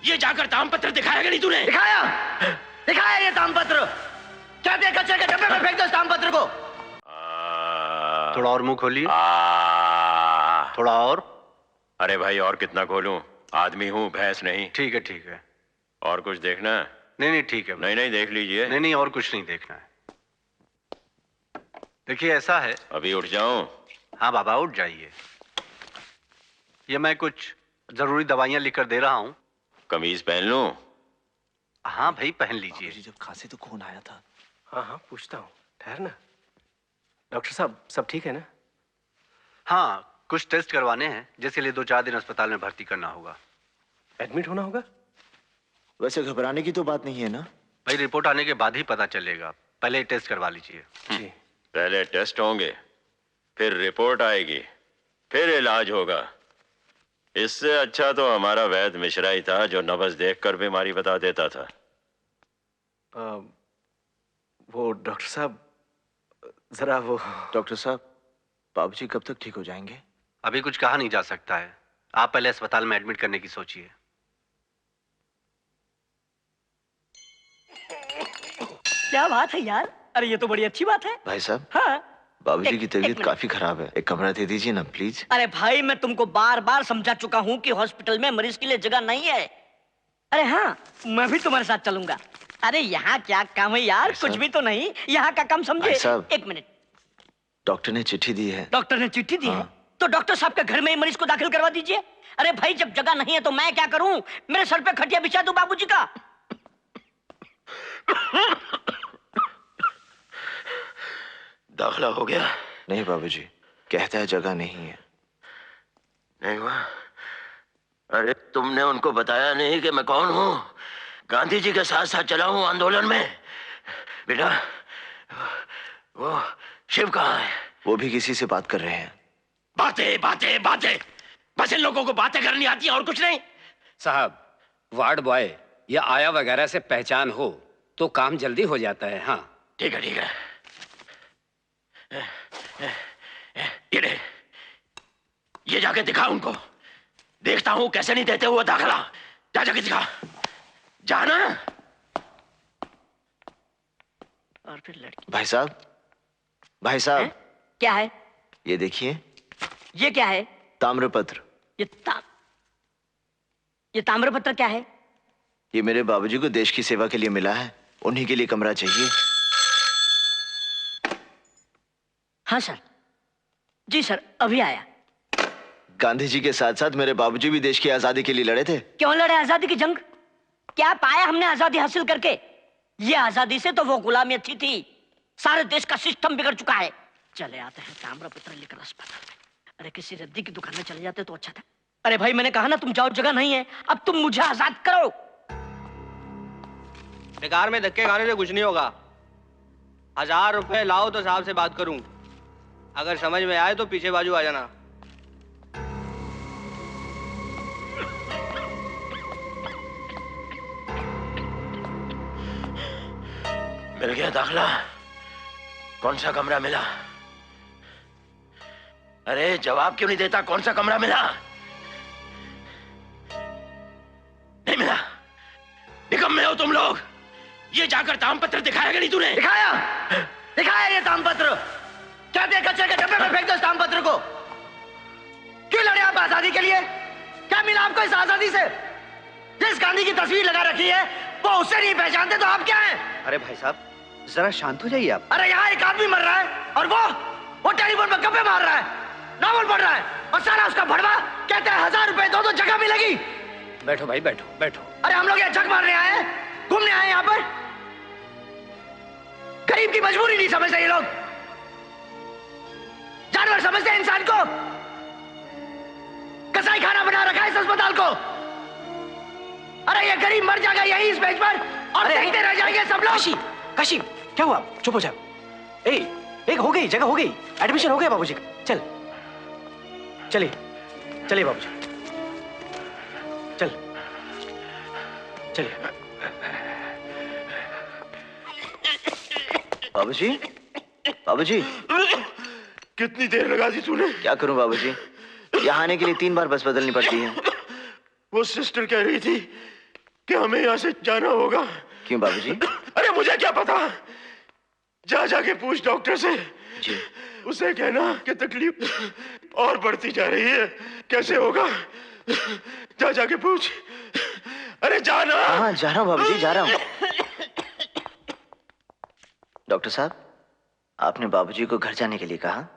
ये जाकर तामपत्र दिखाया कि नहीं तूने? दिखाया, दिखाया ये तामपत्र। कहते हैं कचरे के डब्बे में फेंक दो इस तामपत्र को। थोड़ा और मुंह खोलिए। थोड़ा और। अरे भाई और कितना खोलूं? आदमी हूँ, भैंस नहीं। ठीक है ठीक है। और कुछ देखना है? नहीं नहीं ठीक है। नहीं नहीं देख लीजिए। नहीं नहीं और कुछ नहीं देखना है। देखिए ऐसा है। अभी उठ जाऊं? हाँ बाबा उठ जाइए। ये मैं कुछ जरूरी दवाइयां लिखकर दे रहा हूँ। कमीज पहन लूं? हाँ भाई पहन लीजिए। जब खांसी तो खून आया था। हाँ हाँ पूछता हूँ, ठहर ना। डॉक्टर साहब सब ठीक है ना? हाँ कुछ टेस्ट करवाने हैं जिसके लिए 2-4 दिन अस्पताल में भर्ती करना होगा। एडमिट होना होगा? वैसे घबराने की तो बात नहीं है ना? भाई रिपोर्ट आने के बाद ही पता चलेगा, पहले टेस्ट करवा लीजिए। जी। पहले टेस्ट होंगे, फिर रिपोर्ट आएगी, फिर इलाज होगा। इससे अच्छा तो हमारा वैद्य मिश्रा ही था जो नब्ज देखकर बीमारी बता देता था। वो डॉक्टर साहब जरा वो। डॉक्टर साहब बाबूजी कब तक ठीक हो जाएंगे? अभी कुछ कहा नहीं जा सकता है। आप पहले अस्पताल में एडमिट करने की सोचिए। क्या बात है यार, अरे ये तो बड़ी अच्छी बात है। भाई साहब। हाँ बाबूजी की एक तबीयत मिनट। काफी खराब है, एक कमरा दे दीजिए ना प्लीज। अरे भाई मैं तुमको बार बार समझा चुका हूँ कि हॉस्पिटल में मरीज के लिए जगह नहीं है। अरे हाँ मैं भी तुम्हारे साथ चलूंगा। अरे यहाँ क्या काम है यार, कुछ भी तो नहीं, यहाँ का काम समझे। भाई साहब। एक मिनट, डॉक्टर ने चिट्ठी दी है। डॉक्टर ने चिट्ठी दी है हाँ। तो डॉक्टर साहब के घर में ही मरीज को दाखिल करवा दीजिए। अरे भाई जब जगह नहीं है तो मैं क्या करूं? मेरे सर पे खटिया बिछा दूं बाबूजी का? दाखिला हो गया? नहीं बाबूजी, कहता है जगह नहीं है। नहीं हुआ? अरे तुमने उनको बताया नहीं कि मैं कौन हूँ? गांधी जी के साथ साथ चला हूँ आंदोलन में। बेटा वो शिव कहाँ है? वो भी किसी से बात कर रहे हैं। बातें बातें बातें, बस इन लोगों को बातें करनी आती है और कुछ नहीं। साहब वार्ड बॉय या आया वगैरह से पहचान हो तो काम जल्दी हो जाता है। हाँ ठीक है ठीक है। ये ले, ये जाके दिखा उनको। देखता हूँ कैसे नहीं देते हुए दाखिला। जा जाके दिखा, जाना। और फिर लड़की। भाई साहब, भाई साहब। हैं? क्या है ये देखिए। ये? क्या है? ताम्रपत्र। ये ताम्रपत्र क्या है? ये मेरे बाबूजी को देश की सेवा के लिए मिला है, उन्हीं के लिए कमरा चाहिए। हाँ सर, जी सर अभी आया। गांधी जी के साथ साथ मेरे बाबूजी भी देश की आजादी के लिए लड़े थे। क्यों लड़े आजादी की जंग? क्या पाया हमने आजादी हासिल करके? ये आजादी से तो वो गुलामी अच्छी थी। सारे देश का सिस्टम बिगड़ चुका है। चले आते हैं ताम्रपत्र लेकर अस्पताल में। अरे किसी रद्दी की दुकान में चले जाते तो अच्छा था। अरे भाई मैंने कहा ना तुम जाओ, जगह नहीं है, अब तुम मुझे आजाद करो। बेकार में धक्के खाने से कुछ नहीं होगा। 1000 रुपए लाओ तो साहब से बात करूं। अगर समझ में आए तो पीछे बाजू आ जाना। मिल गया दाखिला? कौन सा कमरा मिला? अरे जवाब क्यों नहीं देता? कौन सा कमरा मिला? नहीं मिला। निकम्मे हो तुम लोग। ये जाकर तामपत्र दिखाया कि नहीं तूने? दिखाया, दिखाया ये तामपत्र। कहते हैं कचरे के डब्बे में फेंक दो इस तामपत्र को। क्यों लड़े आप आजादी के लिए? क्या मिला आपको इस आजादी से? जिस गांधी की तस्वीर लगा रखी है वो उससे नहीं पहचानते तो आप क्या हैं? अरे भाई साहब जरा शांत हो जाइए आप। अरे यहाँ एक आदमी मर रहा है और वो टेलीफोन पर गप्पे मार रहा है, नॉवल पढ़ रहा है और सारा उसका भड़वा कहता है 1000 रुपए दो तो जगह मिलेगी। बैठो भाई बैठो बैठो। अरे हम लोग यहाँ जग मारने आए हैं, घूमने आए हैं यहाँ पर? गरीब की मजबूरी नहीं समझते ये लोग, जानवर समझते हैं इंसान को। कसाई खाना बना रखा है इस अस्पताल को। अरे ये गरीब मर जाएगा यही इस बेंच पर और देखते रह जाएंगे सब लोग। काशी क्या हुआ? चुप हो जाओ। एक हो गई, जगह हो गई, एडमिशन हो गया बाबूजी का। चल चलिए चलिए बाबूजी, चल चलिए। बाबूजी, बाबूजी। कितनी देर लगा दी तूने? क्या करूं बाबूजी, यहाँ आने के लिए 3 बार बस बदलनी पड़ती है। वो सिस्टर कह रही थी कि हमें यहाँ से जाना होगा। क्यों बाबूजी? अरे मुझे क्या पता, जा जाके पूछ डॉक्टर से। जी। उसे कहना कि तकलीफ और बढ़ती जा रही है, कैसे होगा? जा जाके पूछ। अरे जाना। हाँ जा रहा हूँ बाबूजी, जा रहा हूँ। डॉक्टर साहब, आपने बाबूजी को घर जाने के लिए कहा?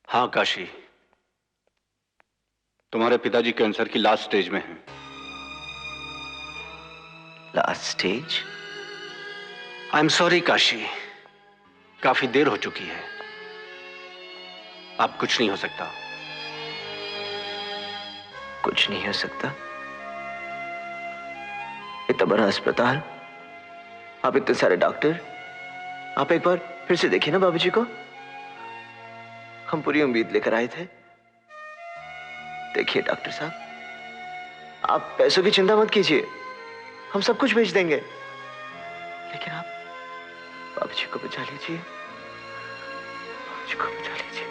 हाँ काशी, तुम्हारे पिताजी कैंसर की लास्ट स्टेज में हैं। Last stage? I am sorry Kashi, काफी देर हो चुकी है, अब कुछ नहीं हो सकता। कुछ नहीं हो सकता? इतना बड़ा अस्पताल, आप इतने सारे डॉक्टर, आप एक बार फिर से देखिए ना बाबूजी को। हम पूरी उम्मीद लेकर आए थे। देखिए डॉक्टर साहब, आप पैसों की चिंता मत कीजिए, हम सब कुछ भेज देंगे, लेकिन आप बाबूजी को बचा लीजिए, बाबूजी को बचा लीजिए।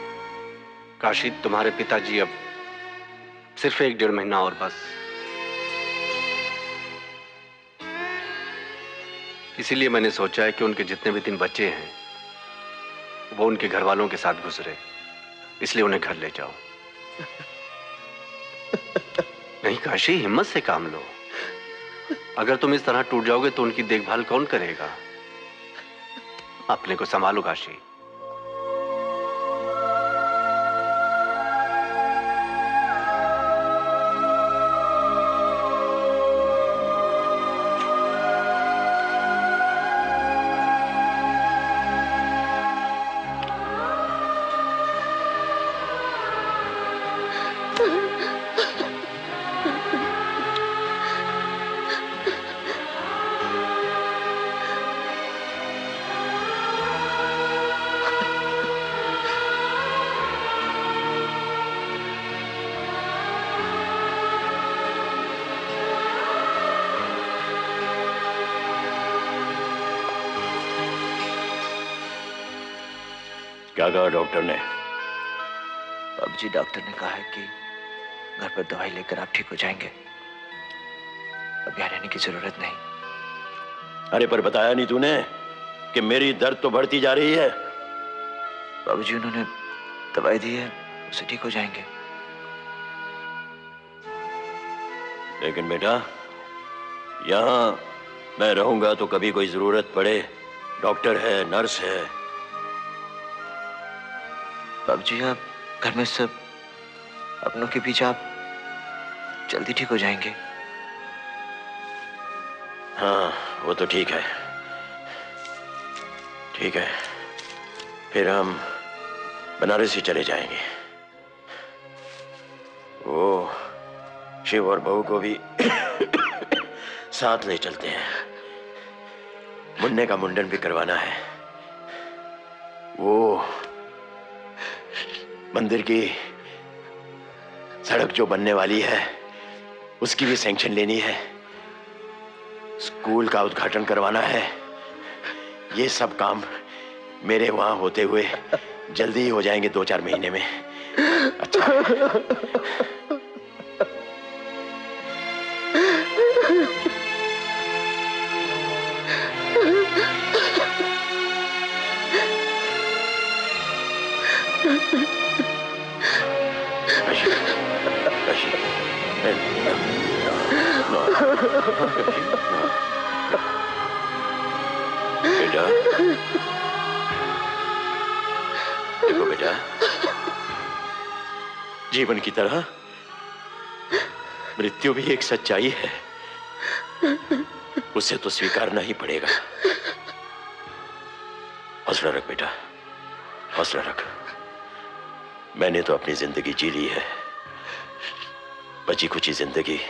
काशी, तुम्हारे पिताजी अब सिर्फ 1-1.5 महीना और बस। इसीलिए मैंने सोचा है कि उनके जितने भी दिन बचे हैं वो उनके घर वालों के साथ गुजरे, इसलिए उन्हें घर ले जाओ। नहीं काशी, हिम्मत से काम लो। अगर तुम इस तरह टूट जाओगे तो उनकी देखभाल कौन करेगा? अपने को संभालो काशी। क्या कहा डॉक्टर ने? बाबूजी, डॉक्टर ने कहा है कि घर पर दवाई लेकर आप ठीक हो जाएंगे, अब यहाँ रहने की जरूरत नहीं। अरे पर बताया नहीं तूने कि मेरी दर्द तो बढ़ती जा रही है। बाबूजी, उन्होंने दवाई दी है, उसे ठीक हो जाएंगे। लेकिन बेटा, यहाँ मैं रहूंगा तो कभी कोई जरूरत पड़े, डॉक्टर है, नर्स है। बाबूजी, आप घर में सब अपनों के बीच आप जल्दी ठीक हो जाएंगे। हाँ वो तो ठीक है, ठीक है, फिर हम बनारस ही चले जाएंगे। वो शिव और बहू को भी साथ ले चलते हैं, मुन्ने का मुंडन भी करवाना है। वो मंदिर की सड़क जो बनने वाली है उसकी भी सैंक्शन लेनी है, स्कूल का उद्घाटन करवाना है। ये सब काम मेरे वहां होते हुए जल्दी ही हो जाएंगे, 2-4 महीने में। अच्छा बेटा, देखो बेटा, जीवन की तरह मृत्यु भी एक सच्चाई है, उसे तो स्वीकारना ही पड़ेगा। हौसला रख बेटा, हौसला रख। मैंने तो अपनी जिंदगी जी ली है, बची खुची जिंदगी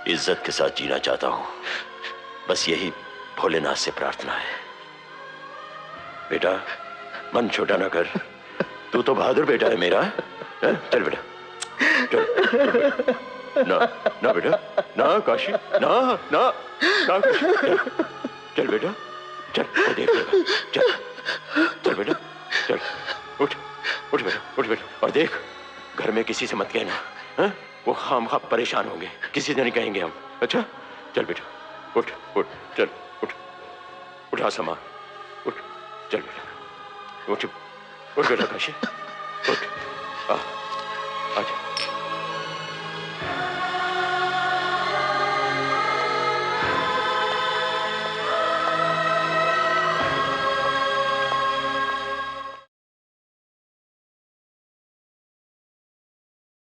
इज्जत के साथ जीना चाहता हूं, बस यही भोलेनाथ से प्रार्थना है। बेटा मन छोटा ना कर, तू तो बहादुर बेटा है मेरा। है? चल बेटा, चल। ना ना बेटा, ना काशी, ना ना ना काशी, चल बेटा, चल, वो देख लेगा। चल चल बेटा, चल, उठ उठ बेटा, उठ बेटा, और देख घर में किसी से मत कहना, हैं? वो खामखा परेशान होंगे, किसी दिन कहेंगे हम। अच्छा चल बेटा, उठ उठ, चल उठ, उठा सामान, उठ, चल बेटा, उठ उठ बेटा काशी, उठ, आ आजा।